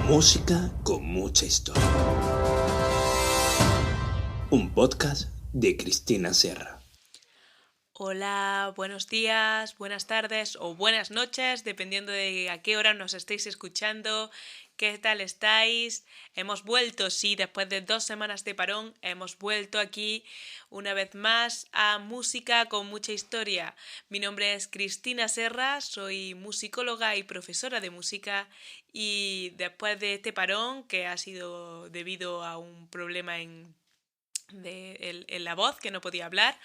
Música con mucha historia. Un podcast de Cristina Serra. Hola, buenos días, buenas tardes o buenas noches, dependiendo de a qué hora nos estéis escuchando. ¿Qué tal estáis? Hemos vuelto, sí, después de 2 semanas de parón, hemos vuelto aquí una vez más a Música con mucha historia. Mi nombre es Cristina Serra, soy musicóloga y profesora de música, y después de este parón, que ha sido debido a un problema en la voz, que no podía hablar,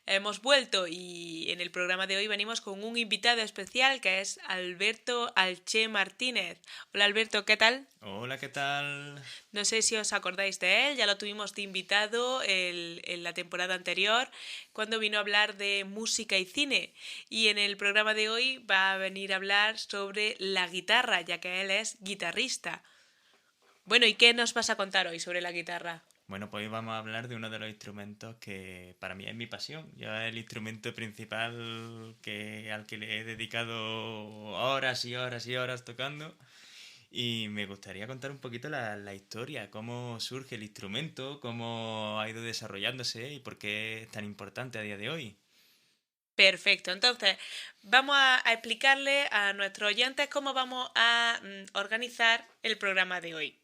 hemos vuelto, y en el programa de hoy venimos con un invitado especial que es Alberto Alché Martínez. Hola Alberto, ¿qué tal? Hola, ¿qué tal? No sé si os acordáis de él, ya lo tuvimos de invitado en la temporada anterior cuando vino a hablar de música y cine, y en el programa de hoy va a venir a hablar sobre la guitarra, ya que él es guitarrista. Bueno, ¿y qué nos vas a contar hoy sobre la guitarra? Bueno, pues hoy vamos a hablar de uno de los instrumentos que para mí es mi pasión. Yo es el instrumento principal al que le he dedicado horas y horas y horas tocando. Y me gustaría contar un poquito la historia, cómo surge el instrumento, cómo ha ido desarrollándose y por qué es tan importante a día de hoy. Perfecto, entonces vamos a explicarle a nuestros oyentes cómo vamos a organizar el programa de hoy.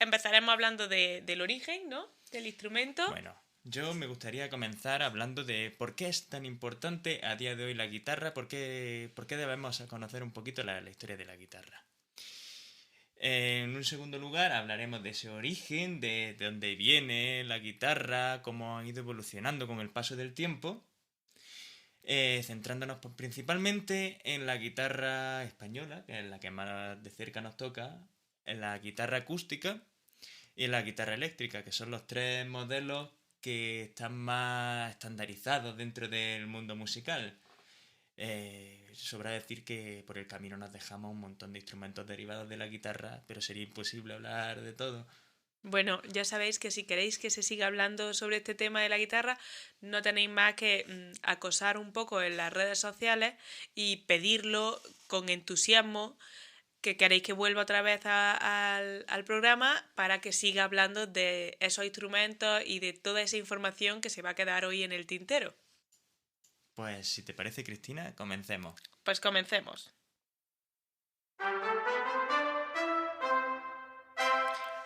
Empezaremos hablando del origen, ¿no? Del instrumento. Bueno, yo me gustaría comenzar hablando de por qué es tan importante a día de hoy la guitarra, por qué debemos conocer un poquito la historia de la guitarra. En un segundo lugar hablaremos de ese origen, de dónde viene la guitarra, cómo ha ido evolucionando con el paso del tiempo, centrándonos principalmente en la guitarra española, que es la que más de cerca nos toca, en la guitarra acústica y en la guitarra eléctrica, que son los tres modelos que están más estandarizados dentro del mundo musical. Sobra decir que por el camino nos dejamos un montón de instrumentos derivados de la guitarra, pero sería imposible hablar de todo. Bueno, ya sabéis que si queréis que se siga hablando sobre este tema de la guitarra, no tenéis más que acosar un poco en las redes sociales y pedirlo con entusiasmo, que queréis que vuelva otra vez al programa, para que siga hablando de esos instrumentos y de toda esa información que se va a quedar hoy en el tintero. Pues si te parece, Cristina, comencemos. Pues comencemos.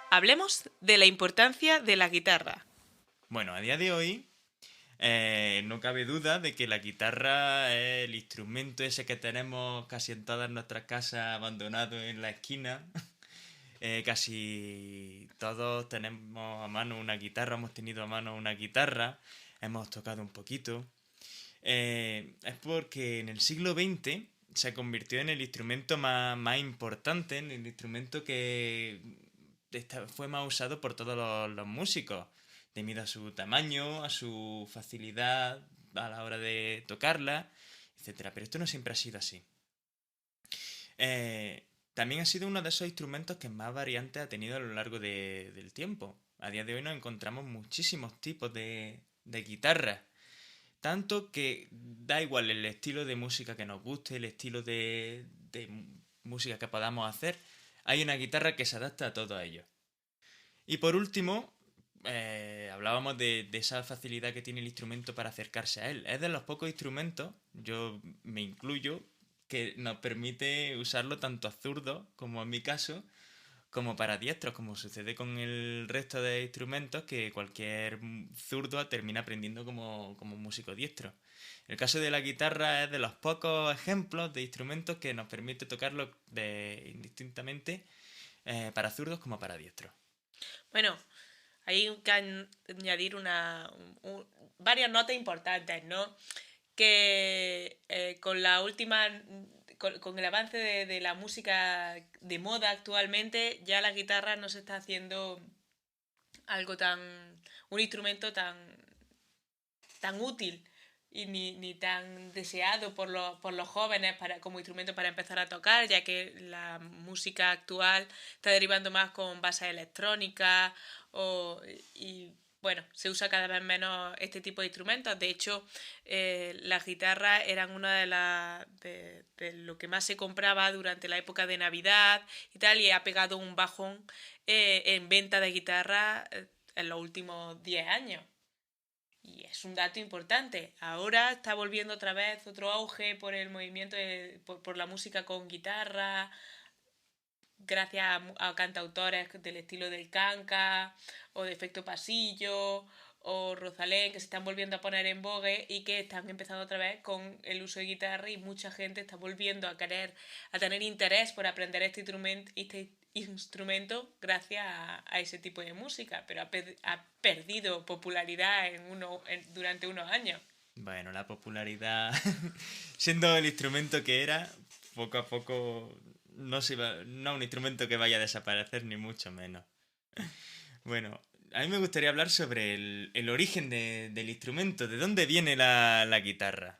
Hablemos de la importancia de la guitarra. Bueno, a día de hoy no cabe duda de que la guitarra es el instrumento ese que tenemos casi en todas nuestras casas abandonado en la esquina. Casi todos tenemos a mano una guitarra, hemos tenido a mano una guitarra, hemos tocado un poquito. Es porque en el siglo XX se convirtió en el instrumento más importante, en el instrumento que fue más usado por todos los músicos, debido a su tamaño, a su facilidad a la hora de tocarla, etcétera. Pero esto no siempre ha sido así. También ha sido uno de esos instrumentos que más variantes ha tenido a lo largo del tiempo. A día de hoy nos encontramos muchísimos tipos de guitarras. Tanto que da igual el estilo de música que nos guste, el estilo de música que podamos hacer, hay una guitarra que se adapta a todo ello. Y por último, hablábamos de esa facilidad que tiene el instrumento para acercarse a él. Es de los pocos instrumentos, yo me incluyo, que nos permite usarlo tanto a zurdos, como en mi caso, como para diestros, como sucede con el resto de instrumentos, que cualquier zurdo termina aprendiendo como músico diestro. El caso de la guitarra es de los pocos ejemplos de instrumentos que nos permite tocarlo indistintamente, para zurdos como para diestros. Bueno, hay que añadir varias notas importantes, ¿no? Que con la última, con el avance de la música de moda actualmente, ya la guitarra no se está haciendo un instrumento tan útil y ni tan deseado por los jóvenes como instrumento para empezar a tocar, ya que la música actual está derivando más con bases electrónicas y bueno, se usa cada vez menos este tipo de instrumentos. De hecho, las guitarras eran una de lo que más se compraba durante la época de Navidad y tal, y ha pegado un bajón en venta de guitarras en los últimos 10 años. Y es un dato importante. Ahora está volviendo otra vez otro auge por el movimiento, por la música con guitarra, gracias a cantautores del estilo del Canca o de Efecto Pasillo o Rosalén, que se están volviendo a poner en vogue y que están empezando otra vez con el uso de guitarra, y mucha gente está volviendo a tener interés por aprender este instrumento gracias a ese tipo de música, pero ha perdido popularidad durante unos años. Bueno, la popularidad, siendo el instrumento que era, poco a poco no es un instrumento que vaya a desaparecer, ni mucho menos. Bueno, a mí me gustaría hablar sobre el origen del instrumento, de dónde viene la guitarra.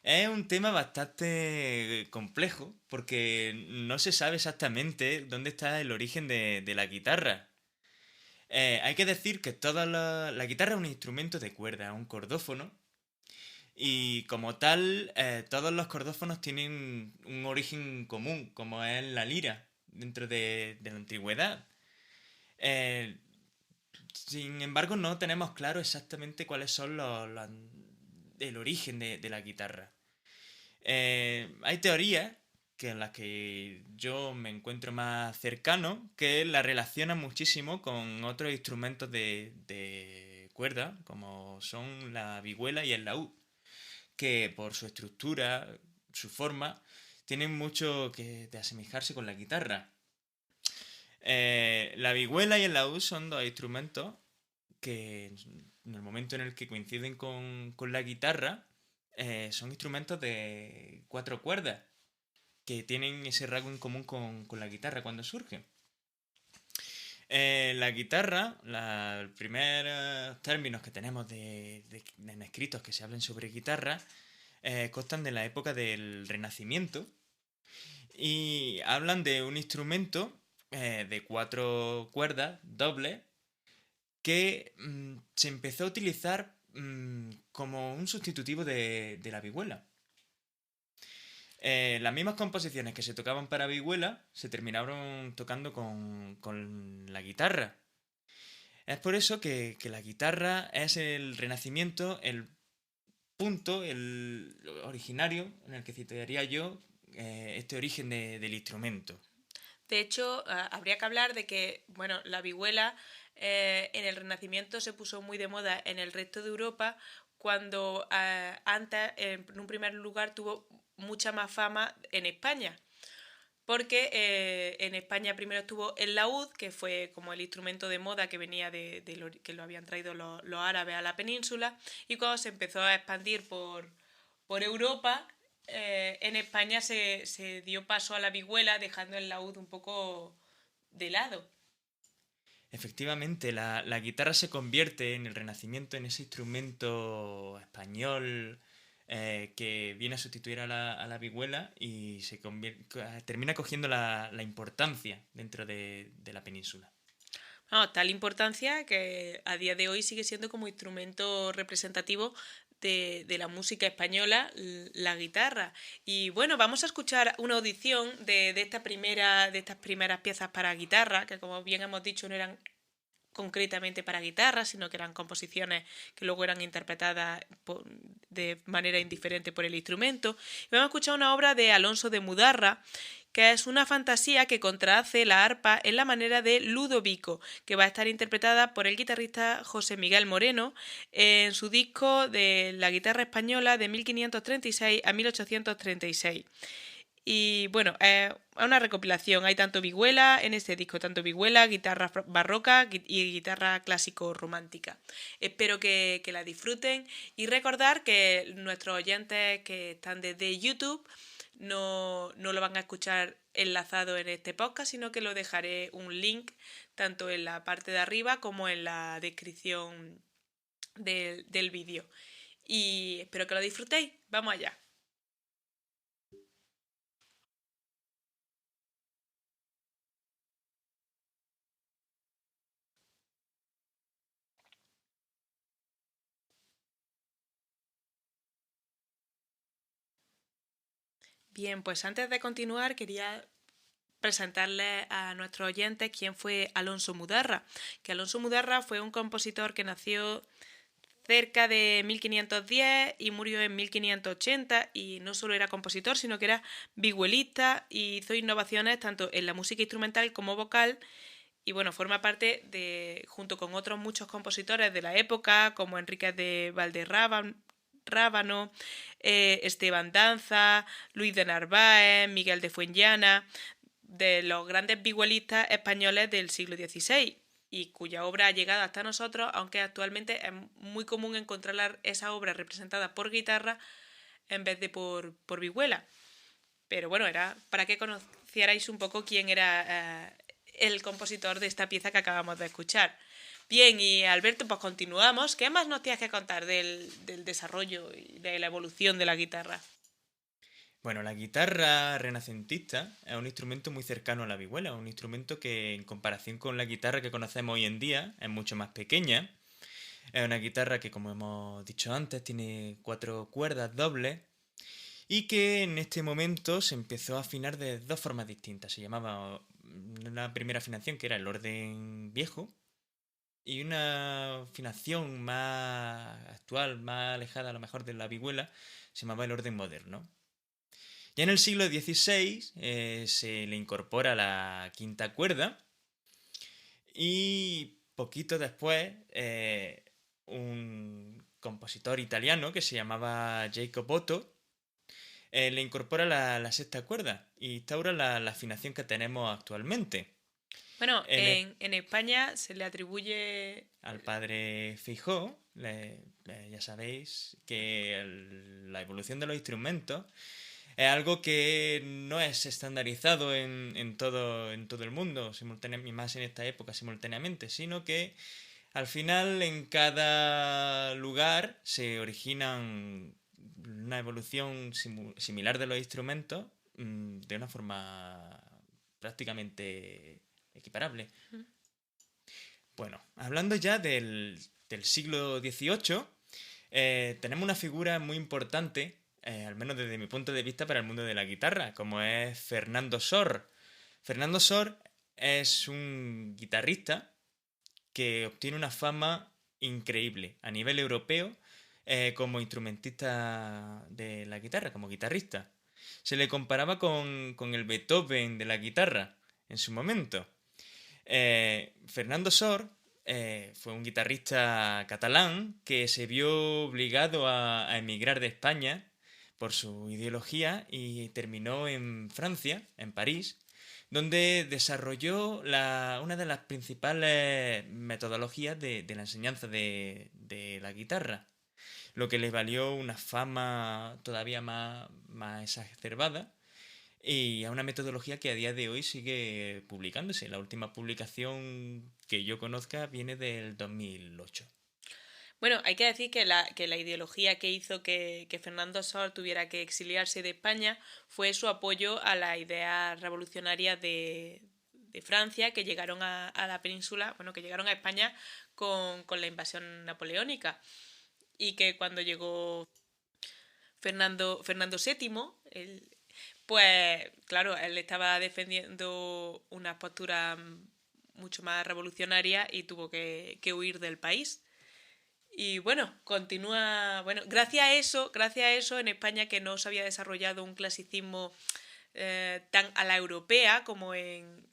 Es un tema bastante complejo porque no se sabe exactamente dónde está el origen de la guitarra. Hay que decir que la guitarra es un instrumento de cuerda, un cordófono, y como tal, todos los cordófonos tienen un origen común, como es la lira, dentro de la antigüedad. Eh, Sin embargo, no tenemos claro exactamente cuáles son el origen de la guitarra. Hay teorías en las que yo me encuentro más cercano, que la relacionan muchísimo con otros instrumentos de cuerda, como son la vihuela y el laúd, que por su estructura, su forma, tienen mucho de asemejarse con la guitarra. La vihuela y el laúd son dos instrumentos que en el momento en el que coinciden con la guitarra, son instrumentos de cuatro cuerdas que tienen ese rasgo en común con la guitarra cuando surge. La guitarra, los primeros términos que tenemos en escritos que se hablen sobre guitarra, constan de la época del Renacimiento y hablan de un instrumento de cuatro cuerdas dobles que se empezó a utilizar como un sustitutivo de la vihuela. Las mismas composiciones que se tocaban para vihuela se terminaron tocando con la guitarra. Es por eso que la guitarra es el Renacimiento, el punto, el originario en el que citaría yo este origen del instrumento. De hecho, habría que hablar de que, bueno, la vihuela en el Renacimiento se puso muy de moda en el resto de Europa, cuando antes, en un primer lugar, tuvo mucha más fama en España. Porque en España primero estuvo el laúd, que fue como el instrumento de moda que venía que lo habían traído los árabes a la península, y cuando se empezó a expandir por Europa, en España se dio paso a la vihuela, dejando el laúd un poco de lado. Efectivamente, la guitarra se convierte en el Renacimiento en ese instrumento español que viene a sustituir a la vihuela y termina cogiendo la importancia dentro de la península. No, tal importancia que a día de hoy sigue siendo como instrumento representativo de la música española, la guitarra. Y bueno, vamos a escuchar una audición de estas primeras piezas para guitarra, que como bien hemos dicho no eran concretamente para guitarra, sino que eran composiciones que luego eran interpretadas de manera indiferente por el instrumento. Y vamos a escuchar una obra de Alonso de Mudarra, que es una fantasía que contrahace la arpa en la manera de Ludovico, que va a estar interpretada por el guitarrista José Miguel Moreno en su disco de la guitarra española de 1536 a 1836. Y bueno, es una recopilación. Hay tanto vihuela en este disco, tanto vihuela, guitarra barroca y guitarra clásico romántica. Espero que la disfruten y recordar que nuestros oyentes que están desde YouTube no lo van a escuchar enlazado en este podcast, sino que lo dejaré un link tanto en la parte de arriba como en la descripción del vídeo. Y espero que lo disfrutéis. Vamos allá. Bien, pues antes de continuar quería presentarles a nuestros oyentes quién fue Alonso Mudarra. Que Alonso Mudarra fue un compositor que nació cerca de 1510 y murió en 1580, y no solo era compositor, sino que era vihuelista y hizo innovaciones tanto en la música instrumental como vocal. Y bueno, forma parte de, junto con otros muchos compositores de la época, como Enríquez de Valderrábano, Esteban Danza, Luis de Narváez, Miguel de Fuenllana, de los grandes vihuelistas españoles del siglo XVI, y cuya obra ha llegado hasta nosotros, aunque actualmente es muy común encontrar esa obra representada por guitarra en vez de por vihuela. Pero bueno, era para que conocierais un poco quién era el compositor de esta pieza que acabamos de escuchar. Bien, y Alberto, pues continuamos. ¿Qué más nos tienes que contar del desarrollo y de la evolución de la guitarra? Bueno, la guitarra renacentista es un instrumento muy cercano a la vihuela, un instrumento que en comparación con la guitarra que conocemos hoy en día es mucho más pequeña. Es una guitarra que, como hemos dicho antes, tiene 4 cuerdas dobles y que en este momento se empezó a afinar de dos formas distintas. Se llamaba una primera afinación, que era el orden viejo, y una afinación más actual, más alejada a lo mejor de la vihuela, se llamaba el orden moderno. Ya en el siglo XVI se le incorpora la quinta cuerda y poquito después un compositor italiano que se llamaba Jacob Otto le incorpora la sexta cuerda y instaura la afinación que tenemos actualmente. Bueno, en España se le atribuye Al padre Feijó, ya sabéis que la evolución de los instrumentos es algo que no es estandarizado en todo el mundo, y más en esta época simultáneamente, sino que al final en cada lugar se originan una evolución similar de los instrumentos de una forma prácticamente equiparable. Bueno, hablando ya del siglo XVIII, tenemos una figura muy importante, al menos desde mi punto de vista, para el mundo de la guitarra, como es Fernando Sor. Fernando Sor es un guitarrista que obtiene una fama increíble a nivel europeo como instrumentista de la guitarra, como guitarrista. Se le comparaba con el Beethoven de la guitarra en su momento. Fernando Sor fue un guitarrista catalán que se vio obligado a emigrar de España por su ideología y terminó en Francia, en París, donde desarrolló una de las principales metodologías de la enseñanza de la guitarra, lo que le valió una fama todavía más exacerbada y a una metodología que a día de hoy sigue publicándose. La última publicación que yo conozca viene del 2008. Bueno, hay que decir que la ideología que hizo que Fernando Sor tuviera que exiliarse de España fue su apoyo a las ideas revolucionarias de Francia, que llegaron a la península, bueno, que llegaron a España con la invasión napoleónica. Y que cuando llegó Fernando VII, pues claro, él estaba defendiendo una postura mucho más revolucionaria y tuvo que huir del país. Y bueno, continúa. Bueno, gracias a eso, en España, que no se había desarrollado un clasicismo tan a la europea como en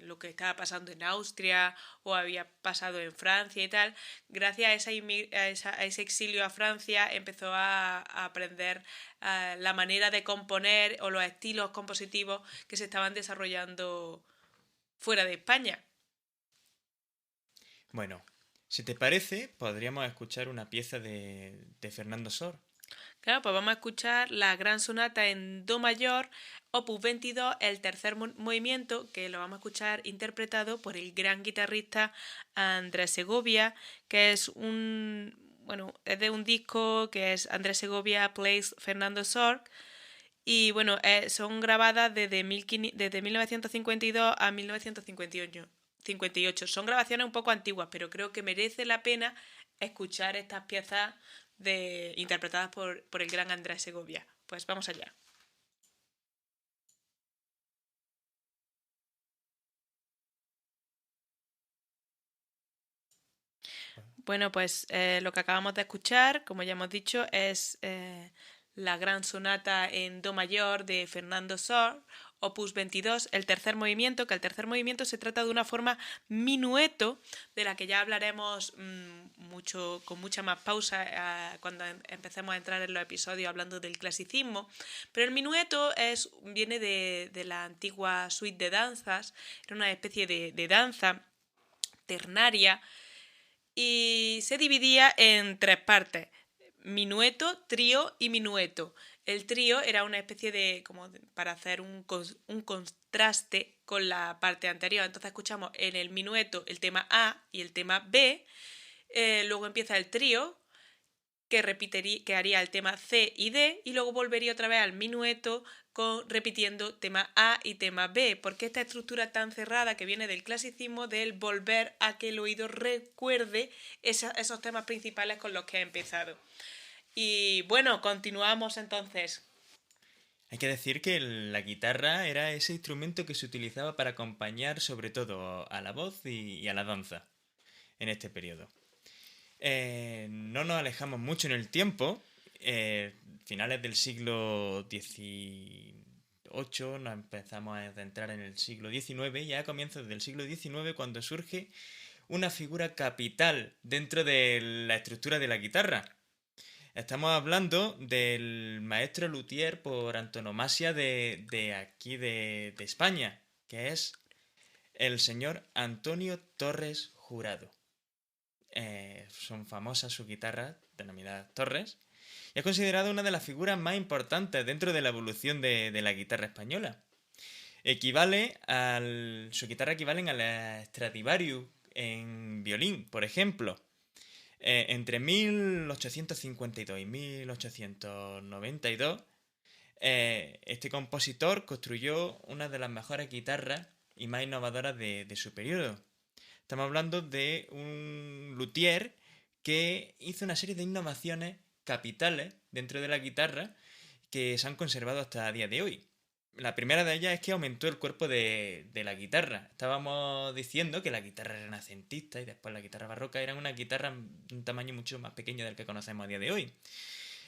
lo que estaba pasando en Austria o había pasado en Francia y tal. Gracias a ese exilio a Francia empezó a aprender la manera de componer o los estilos compositivos que se estaban desarrollando fuera de España. Bueno, si te parece, podríamos escuchar una pieza de Fernando Sor. Claro, pues vamos a escuchar la gran sonata en do mayor, opus 22, el tercer movimiento, que lo vamos a escuchar interpretado por el gran guitarrista Andrés Segovia, que es es de un disco que es Andrés Segovia Plays Fernando Sor. Y bueno, son grabadas desde 1952 a 1958. Son grabaciones un poco antiguas, pero creo que merece la pena escuchar estas piezas interpretadas por el gran Andrés Segovia. pues vamos allá. Bueno, pues lo que acabamos de escuchar, como ya hemos dicho, es la gran sonata en do mayor de Fernando Sor, opus 22, el tercer movimiento, que el tercer movimiento se trata de una forma minueto, de la que ya hablaremos mucho, con mucha más pausa cuando empecemos a entrar en los episodios hablando del clasicismo. Pero el minueto viene de la antigua suite de danzas, era una especie de danza ternaria, y se dividía en 3 partes: minueto, trío y minueto. El trío era una especie de, para hacer un contraste con la parte anterior. Entonces escuchamos en el minueto el tema A y el tema B, luego empieza el trío, que haría el tema C y D, y luego volvería otra vez al minueto repitiendo tema A y tema B, porque esta estructura tan cerrada que viene del clasicismo, del volver a que el oído recuerde esos temas principales con los que ha empezado. Y bueno, continuamos entonces. Hay que decir que la guitarra era ese instrumento que se utilizaba para acompañar sobre todo a la voz y a la danza en este periodo. No nos alejamos mucho en el tiempo. Finales del siglo XVIII nos empezamos a adentrar en el siglo XIX, y a comienzos del siglo XIX cuando surge una figura capital dentro de la estructura de la guitarra. Estamos hablando del maestro luthier por antonomasia de aquí de España, que es el señor Antonio Torres Jurado. Son famosas sus guitarras denominadas Torres, y es considerado una de las figuras más importantes dentro de la evolución de la guitarra española. Su guitarra equivalen a la Stradivarius en violín, por ejemplo. Entre 1852 y 1892, este compositor construyó una de las mejores guitarras y más innovadoras de su periodo. Estamos hablando de un luthier que hizo una serie de innovaciones capitales dentro de la guitarra que se han conservado hasta el día de hoy. La primera de ellas es que aumentó el cuerpo de la guitarra. Estábamos diciendo que la guitarra renacentista y después la guitarra barroca eran una guitarra de un tamaño mucho más pequeño del que conocemos a día de hoy.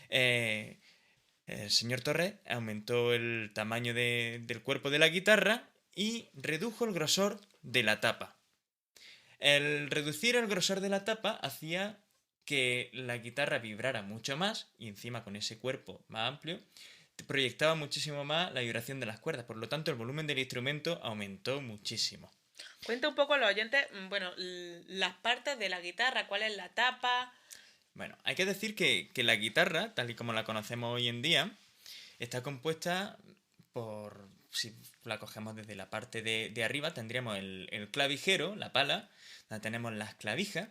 El señor Torres aumentó el tamaño del cuerpo de la guitarra y redujo el grosor de la tapa. El reducir el grosor de la tapa hacía que la guitarra vibrara mucho más, y encima con ese cuerpo más amplio proyectaba muchísimo más la vibración de las cuerdas. Por lo tanto, el volumen del instrumento aumentó muchísimo. Cuenta un poco a los oyentes, bueno, las partes de la guitarra, cuál es la tapa. Bueno, hay que decir que la guitarra, tal y como la conocemos hoy en día, está compuesta por, si la cogemos desde la parte de arriba, tendríamos el clavijero, la pala, donde tenemos las clavijas,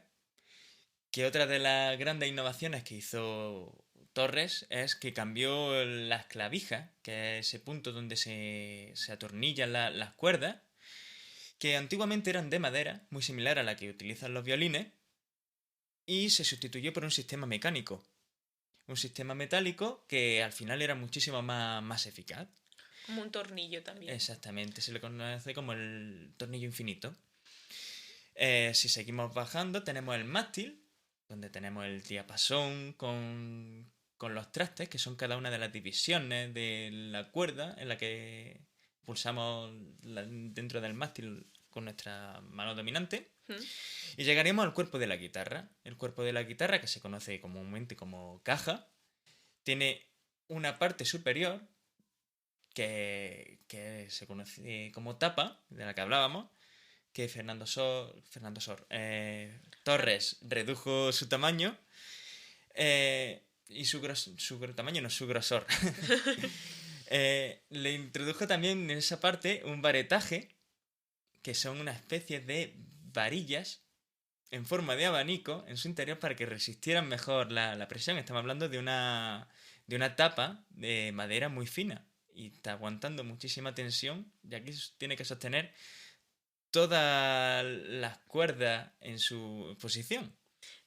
que otra de las grandes innovaciones que hizo Torres es que cambió las clavijas, que es ese punto donde se atornillan las cuerdas, que antiguamente eran de madera, muy similar a la que utilizan los violines, y se sustituyó por un sistema mecánico. Un sistema metálico que al final era muchísimo más eficaz. Como un tornillo también. Exactamente, se le conoce como el tornillo infinito. Si seguimos bajando, tenemos el mástil, donde tenemos el diapasón con los trastes, que son cada una de las divisiones de la cuerda en la que pulsamos dentro del mástil con nuestra mano dominante. Y llegaríamos al cuerpo de la guitarra. El cuerpo de la guitarra, que se conoce comúnmente como caja, tiene una parte superior que se conoce como tapa, de la que hablábamos, que Fernando Torres redujo su tamaño y su tamaño, no su grosor. Le introdujo también en esa parte un varetaje, que son una especie de varillas en forma de abanico en su interior para que resistieran mejor la presión. Estamos hablando de una tapa de madera muy fina y está aguantando muchísima tensión, ya que tiene que sostener todas las cuerdas en su posición.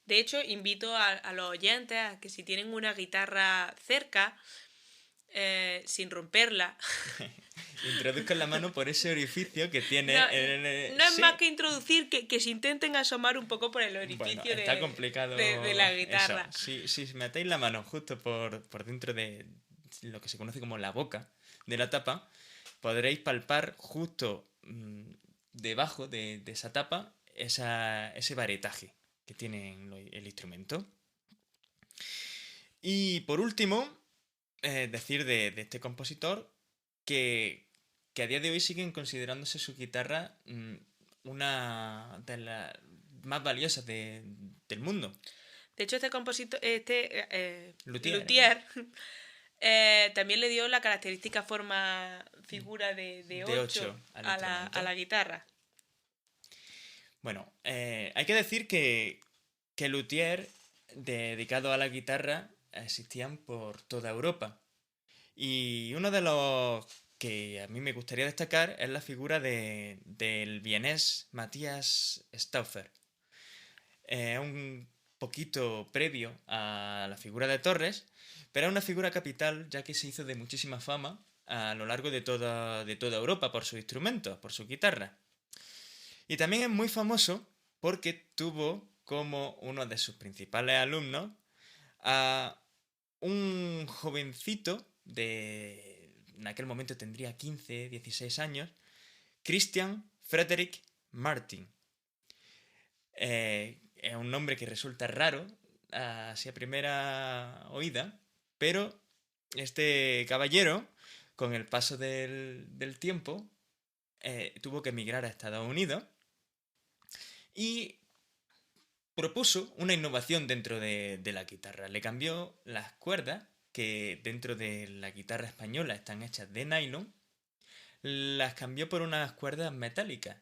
De hecho, invito a los oyentes a que si tienen una guitarra cerca, sin romperla. Introduzcan la mano por ese orificio que tiene... No es sí. más que introducir que se intenten asomar un poco por el Bueno, orificio está complicado de la guitarra. eso. Si metéis la mano justo por dentro de lo que se conoce como la boca de la tapa, podréis palpar justo debajo de esa tapa ese varetaje que tiene el instrumento. Y por último, decir de este compositor que a día de hoy siguen considerándose su guitarra una de las más valiosas del mundo. De hecho, este compositor, Luthier. también le dio la característica figura de 8 a la guitarra. Bueno, hay que decir que luthier dedicado a la guitarra existían por toda Europa. Y uno de los que a mí me gustaría destacar es la figura del vienés Matthias Stauffer. Un poquito previo a la figura de Torres, pero es una figura capital ya que se hizo de muchísima fama a lo largo de toda Europa por sus instrumentos, por su guitarra. Y también es muy famoso porque tuvo como uno de sus principales alumnos a un jovencito en aquel momento tendría 15, 16 años, Christian Frederick Martin. Es un nombre que resulta raro así a primera oída, pero este caballero, con el paso del tiempo, tuvo que emigrar a Estados Unidos y propuso una innovación dentro de la guitarra. Le cambió las cuerdas, que dentro de la guitarra española están hechas de nylon, las cambió por unas cuerdas metálicas.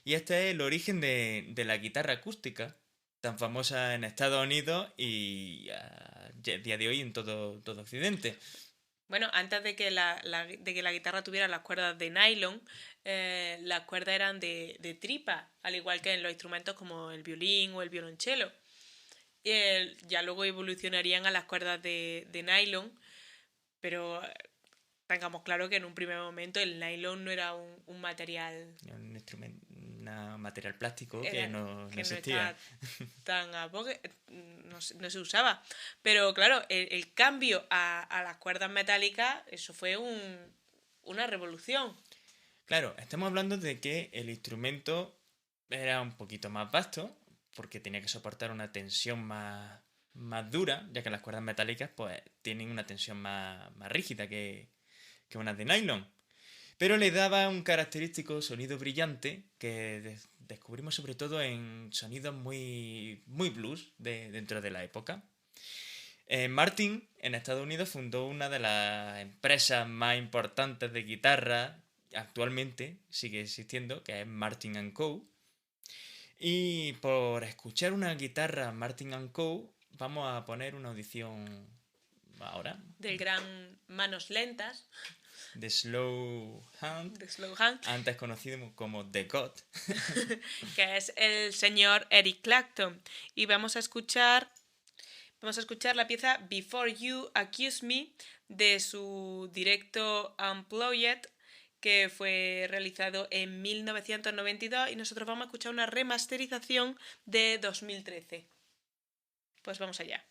Y este es el origen de la guitarra acústica, tan famosa en Estados Unidos y a día de hoy en todo Occidente. Bueno, antes de que la guitarra tuviera las cuerdas de nylon, las cuerdas eran de tripa, al igual que en los instrumentos como el violín o el violonchelo. Ya luego evolucionarían a las cuerdas de nylon, pero tengamos claro que en un primer momento el nylon no era un material... Un material plástico que no existía. No se usaba. Pero claro, el cambio a las cuerdas metálicas, eso fue una revolución. Claro, estamos hablando de que el instrumento era un poquito más vasto, porque tenía que soportar una tensión más dura, ya que las cuerdas metálicas pues tienen una tensión más rígida que unas de nylon. Pero le daba un característico sonido brillante que descubrimos sobre todo en sonidos muy blues dentro de la época. Martin en Estados Unidos fundó una de las empresas más importantes de guitarra, actualmente sigue existiendo, que es Martin & Co. Y por escuchar una guitarra Martin & Co. vamos a poner una audición ahora. Del gran Manos Lentas. The Slow Hand, antes conocido como The God, que es el señor Eric Clapton. Y vamos a escuchar la pieza Before You Accuse Me de su directo Unplugged, que fue realizado en 1992, y nosotros vamos a escuchar una remasterización de 2013. Pues vamos allá.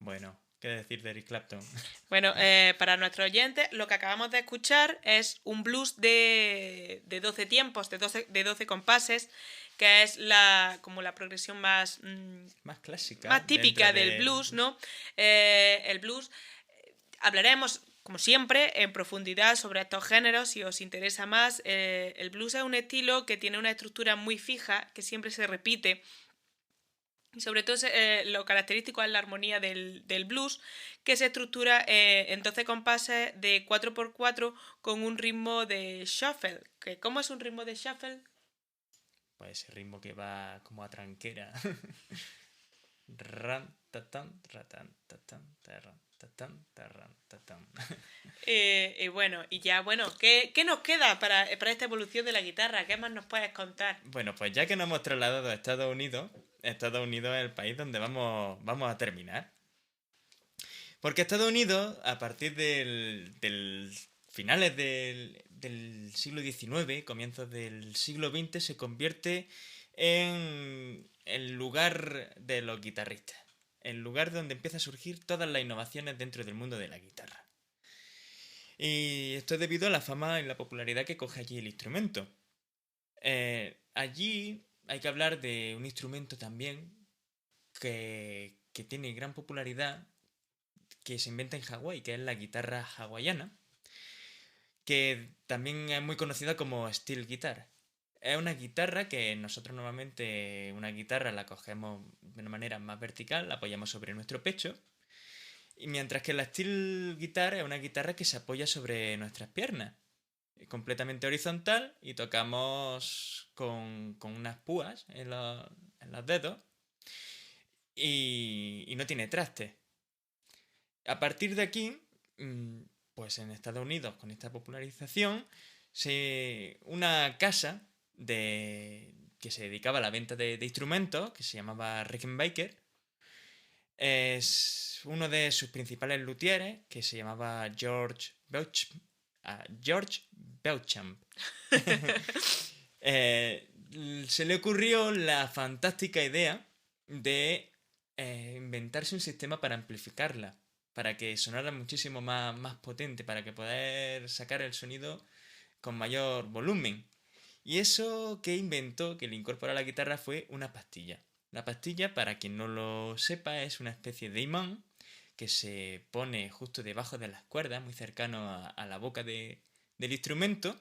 Bueno, ¿qué decir de Eric Clapton? Bueno, para nuestros oyentes, lo que acabamos de escuchar es un blues de 12 tiempos, de 12 compases, que es como la progresión más clásica, más típica del blues, ¿no? El blues, hablaremos, como siempre, en profundidad sobre estos géneros, si os interesa más. El blues es un estilo que tiene una estructura muy fija, que siempre se repite. Y sobre todo lo característico es la armonía del blues, que se estructura en 12 compases de 4x4 con un ritmo de shuffle. ¿Cómo es un ritmo de shuffle? Pues ese ritmo que va como a tranquera. ran, tatán, ratán, tatán, tarran, tatán, tarran, tatán. Y bueno, ¿qué nos queda para esta evolución de la guitarra? ¿Qué más nos puedes contar? Bueno, pues ya que nos hemos trasladado a Estados Unidos es el país donde vamos a terminar. Porque Estados Unidos, a partir del finales del siglo XIX, comienzos del siglo XX, se convierte en el lugar de los guitarristas. El lugar donde empieza a surgir todas las innovaciones dentro del mundo de la guitarra. Y esto es debido a la fama y la popularidad que coge allí el instrumento. Allí hay que hablar de un instrumento también que tiene gran popularidad, que se inventa en Hawái, que es la guitarra hawaiana, que también es muy conocida como steel guitar. Es una guitarra que nosotros normalmente, una guitarra la cogemos de una manera más vertical, la apoyamos sobre nuestro pecho, y mientras que la steel guitar es una guitarra que se apoya sobre nuestras piernas, completamente horizontal, y tocamos con unas púas en los dedos, y no tiene traste. A partir de aquí, pues en Estados Unidos, con esta popularización, una casa que se dedicaba a la venta de instrumentos, que se llamaba Rickenbacker, es uno de sus principales luthieres, que se llamaba George Beauchamp. Se le ocurrió la fantástica idea de inventarse un sistema para amplificarla, para que sonara muchísimo más potente, para que poder sacar el sonido con mayor volumen. Y eso que inventó, que le incorporó a la guitarra, fue una pastilla. La pastilla, para quien no lo sepa, es una especie de imán que se pone justo debajo de las cuerdas, muy cercano a la boca del instrumento.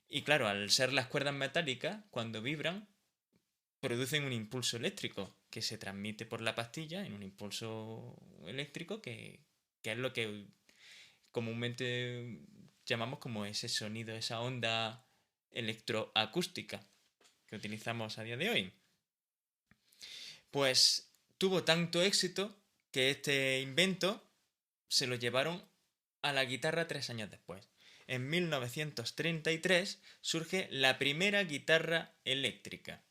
Y claro, al ser las cuerdas metálicas, cuando vibran, producen un impulso eléctrico que se transmite por la pastilla en un impulso eléctrico que es lo que comúnmente llamamos como ese sonido, esa onda electroacústica que utilizamos a día de hoy. Pues tuvo tanto éxito que este invento se lo llevaron a la guitarra 3 años después. En 1933 surge la primera guitarra eléctrica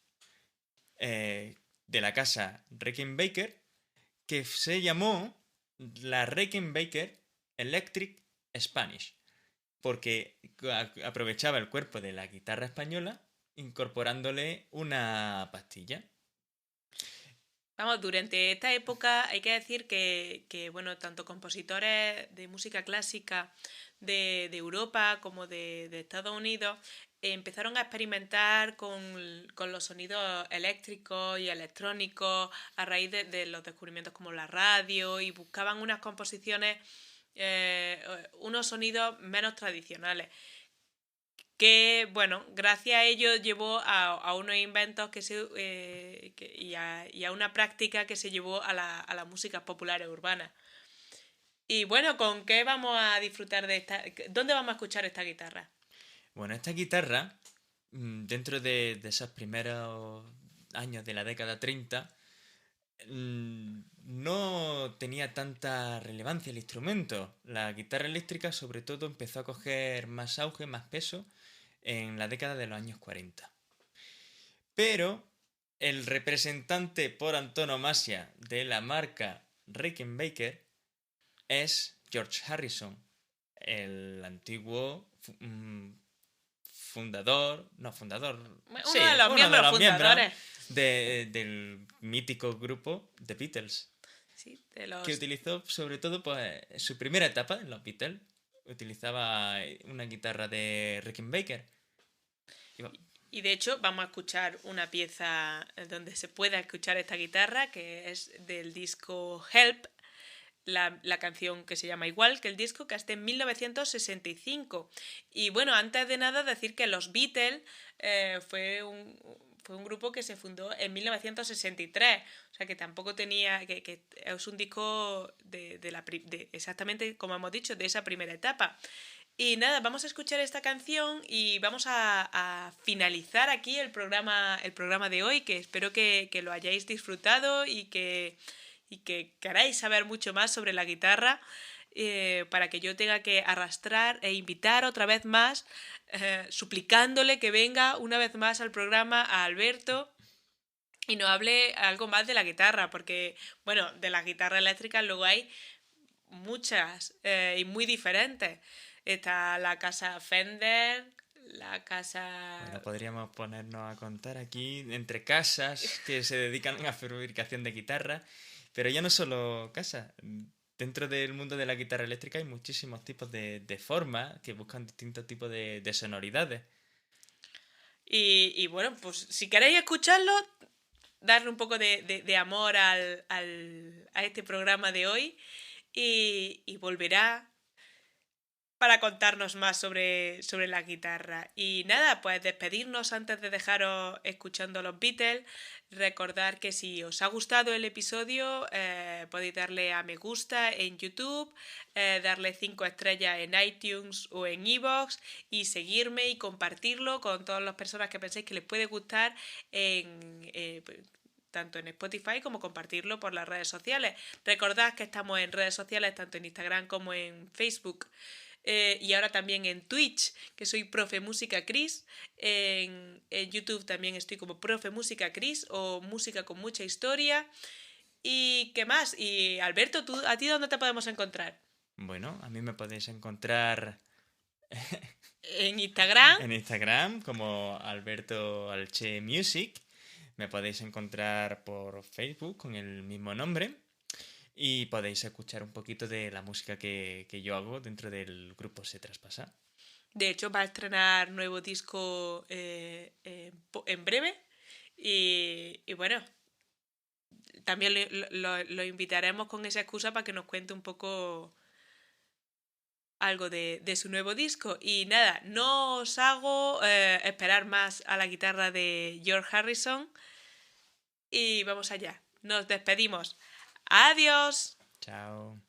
de la casa Rickenbacker, que se llamó la Rickenbacker Electric Spanish, porque aprovechaba el cuerpo de la guitarra española incorporándole una pastilla. Vamos, durante esta época hay que decir que bueno, tanto compositores de música clásica de Europa como de Estados Unidos empezaron a experimentar con los sonidos eléctricos y electrónicos a raíz de los descubrimientos como la radio, y buscaban unas composiciones, unos sonidos menos tradicionales. Que, bueno, gracias a ello llevó a unos inventos y a una práctica que se llevó a la música popular urbana. Y bueno, ¿con qué vamos a disfrutar de esta? ¿Dónde vamos a escuchar esta guitarra? Bueno, esta guitarra, dentro de esos primeros años de la década 30, no tenía tanta relevancia el instrumento. La guitarra eléctrica sobre todo empezó a coger más auge, más peso en la década de los años 40. Pero el representante por antonomasia de la marca Rickenbacker es George Harrison, el antiguo fundador Uno de los fundadores del mítico grupo The Beatles. Sí, que utilizó sobre todo pues su primera etapa en los Beatles. Utilizaba una guitarra de Rickenbacker. Y de hecho vamos a escuchar una pieza donde se pueda escuchar esta guitarra, que es del disco Help, la canción que se llama igual que el disco, que es de 1965. Y bueno, antes de nada decir que los Beatles fue un grupo que se fundó en 1963, o sea que tampoco tenía, que es un disco de exactamente como hemos dicho, de esa primera etapa. Y nada, vamos a escuchar esta canción y vamos a finalizar aquí el programa de hoy, que espero que lo hayáis disfrutado y que queráis saber mucho más sobre la guitarra, para que yo tenga que arrastrar e invitar otra vez más, suplicándole que venga una vez más al programa a Alberto y nos hable algo más de la guitarra, porque, bueno, de las guitarras eléctricas luego hay muchas, y muy diferentes. Está la casa Fender, la casa... Bueno, podríamos ponernos a contar aquí entre casas que se dedican a fabricación de guitarra, pero ya no solo casas. Dentro del mundo de la guitarra eléctrica hay muchísimos tipos de formas que buscan distintos tipos de sonoridades. Y bueno, pues si queréis escucharlo, darle un poco de amor a este programa de hoy y volverá para contarnos más sobre la guitarra. Y nada, pues despedirnos antes de dejaros escuchando los Beatles. Recordar que si os ha gustado el episodio, podéis darle a me gusta en YouTube, darle 5 estrellas en iTunes o en iVoox y seguirme y compartirlo con todas las personas que penséis que les puede gustar tanto en Spotify como compartirlo por las redes sociales. Recordad que estamos en redes sociales tanto en Instagram como en Facebook. Y ahora también en Twitch, que soy Profe Música Cris. En YouTube también estoy como Profe Música Cris o Música con Mucha Historia. ¿Y qué más? Y Alberto, ¿a ti dónde te podemos encontrar? Bueno, a mí me podéis encontrar En Instagram. en Instagram como Alberto Alche Music. Me podéis encontrar por Facebook con el mismo nombre. Y podéis escuchar un poquito de la música que yo hago dentro del grupo Se Traspasa. De hecho, va a estrenar nuevo disco en breve. Y bueno, también lo invitaremos con esa excusa para que nos cuente un poco algo de su nuevo disco. Y nada, no os hago esperar más a la guitarra de George Harrison. Y vamos allá. Nos despedimos. ¡Adiós! Chao.